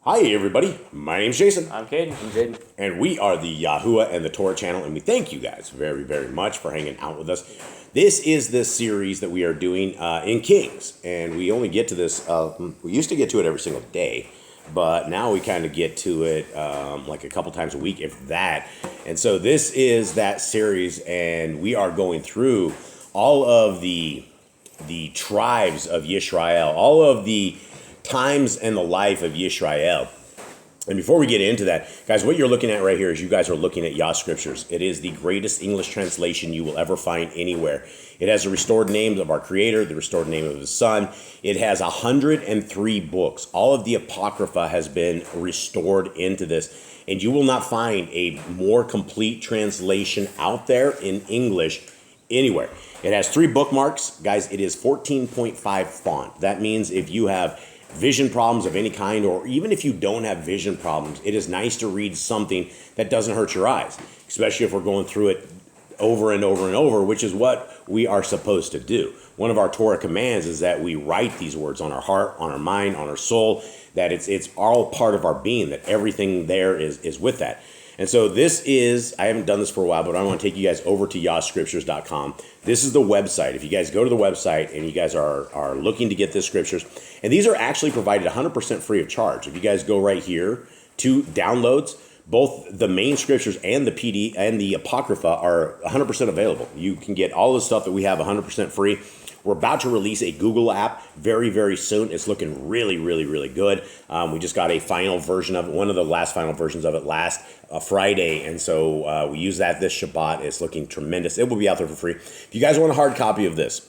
Hi, everybody. My name's Jason. I'm Caden. I'm Jaden. And we are the Yahuwah and the Torah channel, and we thank you guys very, very much for hanging out with us. This is the series that we are doing in Kings, and we only get to this, we used to get to it every single day, but now we kind of get to it like a couple times a week, if that. And so this is that series, and we are going through all of the tribes of Yisrael, all of the times and the life of Yisrael. And before we get into that, guys, what you're looking at right here is you guys are looking at Yah Scriptures. It is the greatest English translation you will ever find anywhere. It has the restored names of our Creator, the restored name of His Son. It has 103 books. All of the Apocrypha has been restored into this. And you will not find a more complete translation out there in English anywhere. It has 3 bookmarks. Guys, it is 14.5 font. That means if you have vision problems of any kind, or even if you don't have vision problems, it is nice to read something that doesn't hurt your eyes, especially if we're going through it over and over and over, which is what we are supposed to do. One of our Torah commands is that we write these words on our heart, on our mind, on our soul, that it's all part of our being, that everything there is with that. And so this is, I haven't done this for a while, but I want to take you guys over to yahscriptures.com. This is the website. If you guys go to the website and you guys are looking to get this scriptures, and these are actually provided 100% free of charge. If you guys go right here to downloads, both the main scriptures and the PD and the Apocrypha are 100% available. You can get all the stuff that we have 100% free. We're about to release a Google app very, very soon. It's looking really, really, really good. We just got a final version of it, one of the last final versions of it last Friday. And so we use that this Shabbat. It's looking tremendous. It will be out there for free. If you guys want a hard copy of this,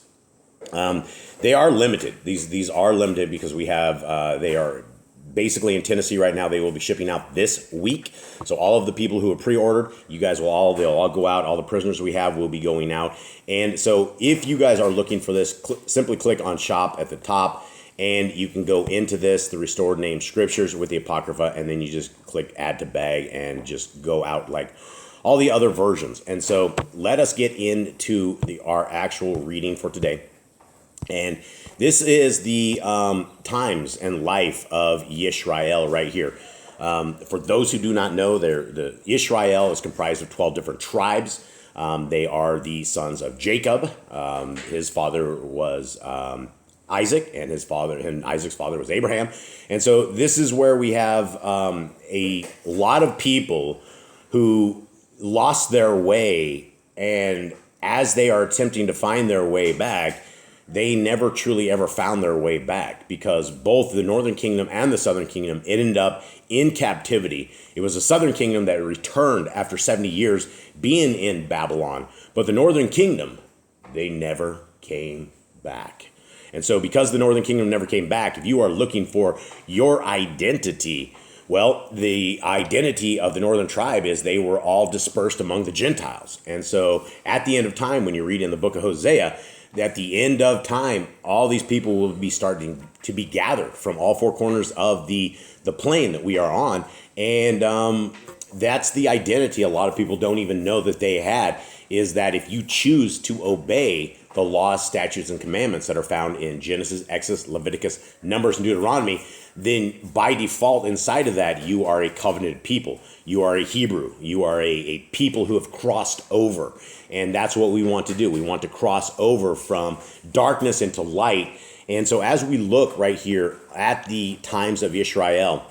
they are limited. These are limited because we have, they are basically in Tennessee right now. They will be shipping out this week. So all of the people who have pre-ordered, you guys will they'll all go out. All the prisoners we have will be going out. And so if you guys are looking for this, simply click on shop at the top and you can go into this, the restored name scriptures with the Apocrypha, and then you just click add to bag and just go out like all the other versions. And so let us get into our actual reading for today. And this is the times and life of Yisrael right here. For those who do not know, the Israel is comprised of 12 different tribes. They are the sons of Jacob. His father was Isaac, and Isaac's father was Abraham. And so this is where we have a lot of people who lost their way, and as they are attempting to find their way back, they never truly ever found their way back, because both the northern kingdom and the southern kingdom ended up in captivity. It was the southern kingdom that returned after 70 years being in Babylon, but the northern kingdom, they never came back. And so because the northern kingdom never came back, if you are looking for your identity, well, the identity of the northern tribe is they were all dispersed among the Gentiles. And so at the end of time, when you read in the book of Hosea, at the end of time, all these people will be starting to be gathered from all 4 corners of the plane that we are on. And that's the identity a lot of people don't even know that they had, is that if you choose to obey the laws, statutes, and commandments that are found in Genesis, Exodus, Leviticus, Numbers, and Deuteronomy, then by default inside of that, you are a covenanted people. You are a Hebrew. You are a people who have crossed over. And that's what we want to do. We want to cross over from darkness into light. And so as we look right here at the times of Israel,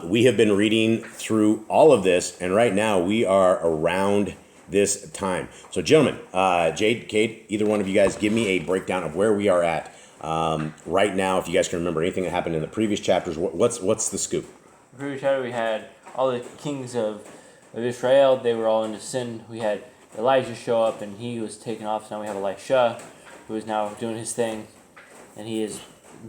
we have been reading through all of this. And right now we are around this time. So gentlemen, Jade, Kate, either one of you guys, give me a breakdown of where we are at right now. If you guys can remember anything that happened in the previous chapters, what's the scoop? The previous chapter we had all the kings of Israel. They were all into sin. We had Elijah show up and he was taken off. So now we have Elisha, who is now doing his thing, and he is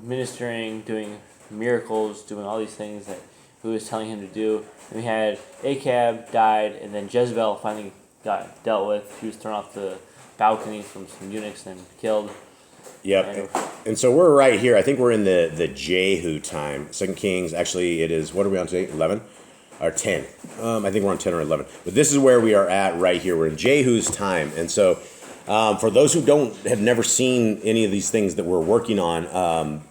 ministering, doing miracles, doing all these things that who was telling him to do. And we had Achab died, and then Jezebel finally got dealt with. He was thrown off the balcony from some eunuchs and killed. Yep. And so we're right here. I think we're in the Jehu time. 2 Kings, actually it is, what are we on today? 11? Or 10. I think we're on 10 or 11. But this is where we are at right here. We're in Jehu's time. And so for those who have never seen any of these things that we're working on,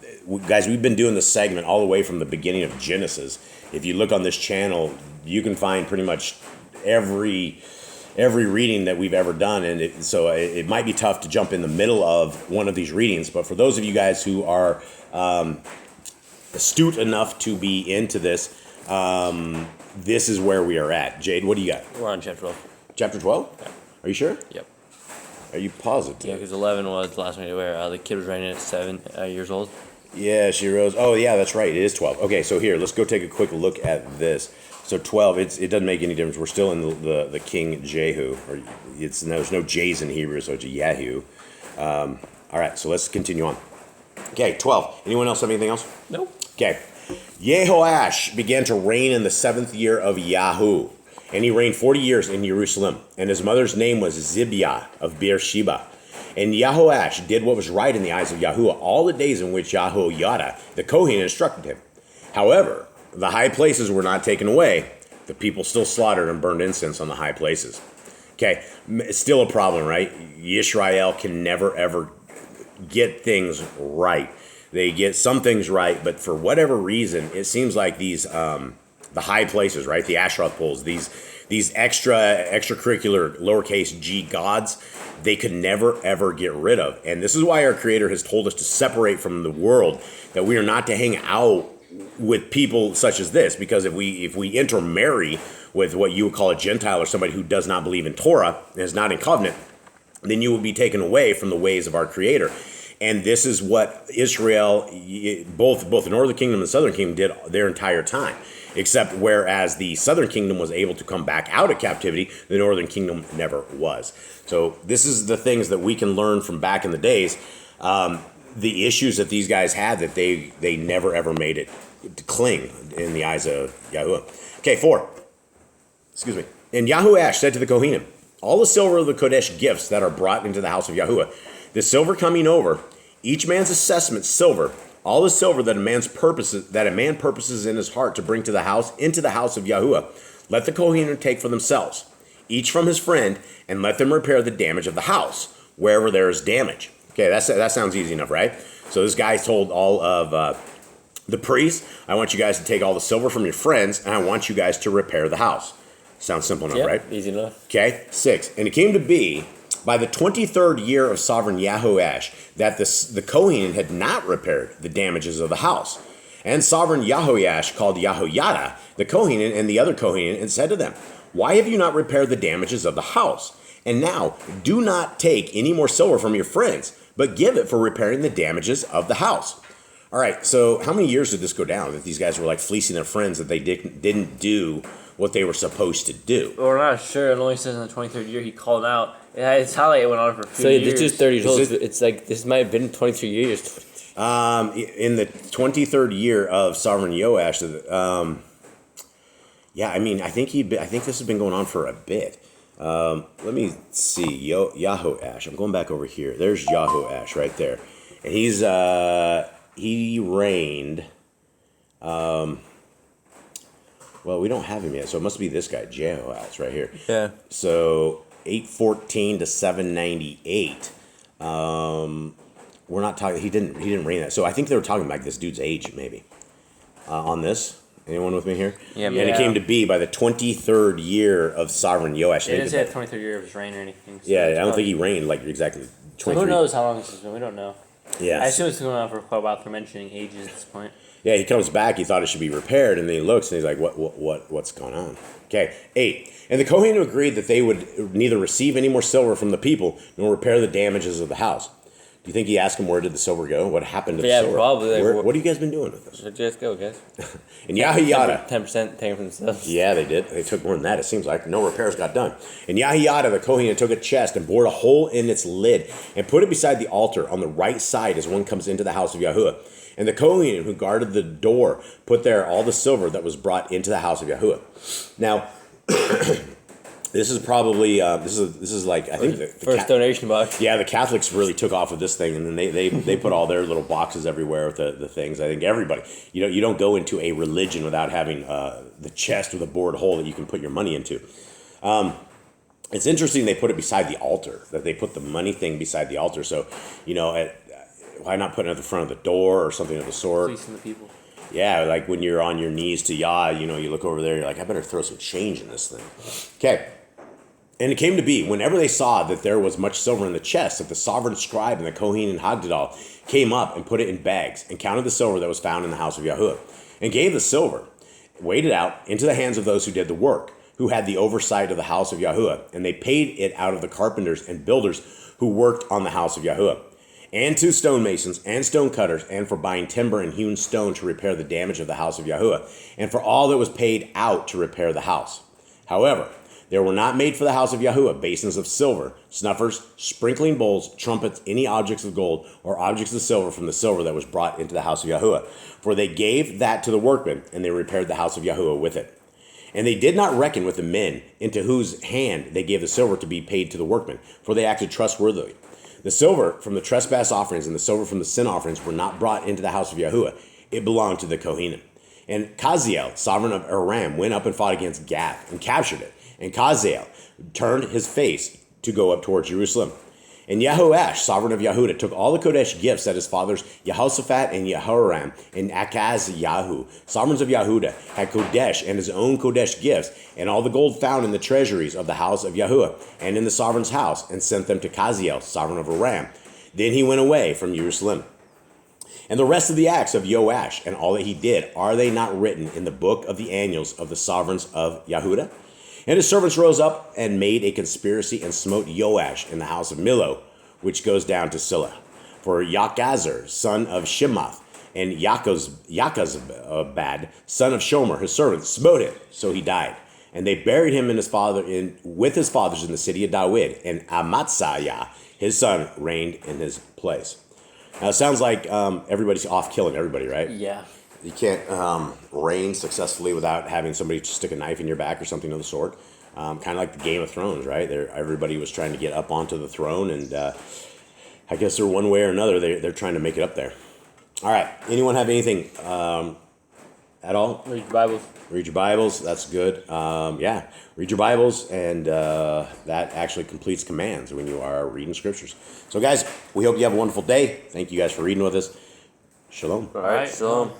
guys, we've been doing this segment all the way from the beginning of Genesis. If you look on this channel, you can find pretty much every reading that we've ever done, and it might be tough to jump in the middle of one of these readings. But for those of you guys who are astute enough to be into this, this is where we are at. Jade, what do you got? We're on chapter 12. Chapter 12? Yeah. Are you sure? Yep. Are you positive? Yeah, because 11 was the last one to wear. The kid was writing at 7 years old. Yeah, she rose. Oh, yeah, that's right. It is 12. Okay, so here, let's go take a quick look at this. So 12, it doesn't make any difference. We're still in the King Jehu. There's no J's in Hebrew, so it's Yahu. All right, so let's continue on. Okay, 12. Anyone else have anything else? Nope. Okay. Jehoash began to reign in the 7th year of Yahu, and he reigned 40 years in Jerusalem. And his mother's name was Zibiah of Beersheba. And Jehoash did what was right in the eyes of Yahuwah all the days in which Jehoiada, the Kohen, instructed him. However, the high places were not taken away. The people still slaughtered and burned incense on the high places. Okay, it's still a problem, right? Yisrael can never, ever get things right. They get some things right, but for whatever reason, it seems like these, the high places, right? The Asherah poles, these extracurricular lowercase g gods, they could never, ever get rid of. And this is why our Creator has told us to separate from the world, that we are not to hang out with people such as this, because if we intermarry with what you would call a Gentile or somebody who does not believe in Torah and is not in covenant, then you will be taken away from the ways of our Creator. And this is what Israel, both the northern kingdom and the southern kingdom, did their entire time. Except whereas the southern kingdom was able to come back out of captivity, the northern kingdom never was. So this is the things that we can learn from back in the days. The issues that these guys had, that they never ever made it to cling in the eyes of Yahuwah. Okay, 4. Excuse me. And Yahuash said to the Kohanim, all the silver of the Kodesh gifts that are brought into the house of Yahuwah, the silver coming over, each man's assessment silver, all the silver that a man purposes in his heart to bring to the house, into the house of Yahuwah, let the Kohanim take for themselves, each from his friend, and let them repair the damage of the house, wherever there is damage. Okay, that sounds easy enough, right? So this guy told all of the priests, I want you guys to take all the silver from your friends, and I want you guys to repair the house. Sounds simple enough, right? Easy enough. Okay, 6. And it came to be, by the 23rd year of sovereign Yahoash, that the Kohen had not repaired the damages of the house. And sovereign Yahoash called Yahoiada, the Kohen, and the other Kohen, and said to them, why have you not repaired the damages of the house? And now, do not take any more silver from your friends, but give it for repairing the damages of the house. All right, so how many years did this go down that these guys were like fleecing their friends that they didn't do what they were supposed to do? Well, we're not sure. It only says in the 23rd year he called them out. It's how like it went on for a few years. So this is 30 years old. It's like this might have been 23 years. In the 23rd year of sovereign Joash, yeah, I mean, I think this has been going on for a bit. Let me see, Yahoash. I'm going back over here. There's Yahoash right there, and he reigned. Well, we don't have him yet, so it must be this guy, Jehoash, right here. Yeah. So 814 to 798. We're not talking. He didn't reign that. So I think they were talking about this dude's age, maybe. On this, anyone with me here? Yeah. And it came to be by the 23rd year of sovereign Joash. It didn't say the 23rd year of his reign or anything. So yeah, I don't think he reigned like exactly 23. So who knows how long this has been? We don't know. Yeah. I assume it's going on for quite a while. They're mentioning ages at this point. Yeah, he comes back. He thought it should be repaired, and then he looks and he's like, "What's going on?" Okay, 8. And the Kohanim agreed that they would neither receive any more silver from the people nor repair the damages of the house. Do you think he asked him where did the silver go? What happened to the silver? Yeah, probably. What have you guys been doing with this? Let's go, guys. And Yahiada. 10% taken from themselves. Yeah, they did. They took more than that, it seems like. No repairs got done. And Yahiada, the Kohen, took a chest and bored a hole in its lid and put it beside the altar on the right side as one comes into the house of Yahuwah. And the Kohen who guarded the door put there all the silver that was brought into the house of Yahuwah. Now, this is probably this is like I think the first donation box. Yeah, the Catholics really took off with this thing, and then they put all their little boxes everywhere with the things. I think everybody, you don't go into a religion without having the chest with a bored hole that you can put your money into. It's interesting they put it beside the altar, that they put the money thing beside the altar. So why not put it at the front of the door or something of the sort? Fleecing the people. Yeah, like when you're on your knees to Yah, you know, you look over there, you're like, I better throw some change in this thing. Okay. And it came to be, whenever they saw that there was much silver in the chest, that the sovereign scribe and the Kohen and Hagdadal came up and put it in bags and counted the silver that was found in the house of Yahuwah and gave the silver, weighed it out into the hands of those who did the work, who had the oversight of the house of Yahuwah. And they paid it out of the carpenters and builders who worked on the house of Yahuwah, and to stonemasons and stone cutters, and for buying timber and hewn stone to repair the damage of the house of Yahuwah, and for all that was paid out to repair the house. However, there were not made for the house of Yahuwah basins of silver, snuffers, sprinkling bowls, trumpets, any objects of gold, or objects of silver from the silver that was brought into the house of Yahuwah. For they gave that to the workmen, and they repaired the house of Yahuwah with it. And they did not reckon with the men into whose hand they gave the silver to be paid to the workmen, for they acted trustworthily. The silver from the trespass offerings and the silver from the sin offerings were not brought into the house of Yahuwah. It belonged to the Kohanim. And Kaziel, sovereign of Aram, went up and fought against Gath and captured it. And Kaziel turned his face to go up towards Jerusalem. And Yehoash, sovereign of Yehuda, took all the Kodesh gifts that his fathers Jehoshaphat and Jehoram and Achazyahu, sovereigns of Yehuda, had Kodesh and his own Kodesh gifts, and all the gold found in the treasuries of the house of Yahuwah and in the sovereign's house, and sent them to Kaziel, sovereign of Aram. Then he went away from Jerusalem. And the rest of the acts of Joash and all that he did, are they not written in the book of the annals of the sovereigns of Yehuda? And his servants rose up and made a conspiracy and smote Joash in the house of Millo, which goes down to Silla. For Yachazar, son of Shemath, and Yachazbad, son of Shomer, his servant, smote him, so he died. And they buried him with his fathers in the city of David, and Amatsiah, his son, reigned in his place. Now, it sounds like everybody's off killing everybody, right? Yeah. You can't reign successfully without having somebody stick a knife in your back or something of the sort. Kind of like the Game of Thrones, right? Everybody was trying to get up onto the throne, and I guess they're one way or another, they're trying to make it up there. All right. Anyone have anything at all? Read your Bibles. Read your Bibles. That's good. Yeah. Read your Bibles, and that actually completes commands when you are reading scriptures. So, guys, we hope you have a wonderful day. Thank you guys for reading with us. Shalom. All right, shalom.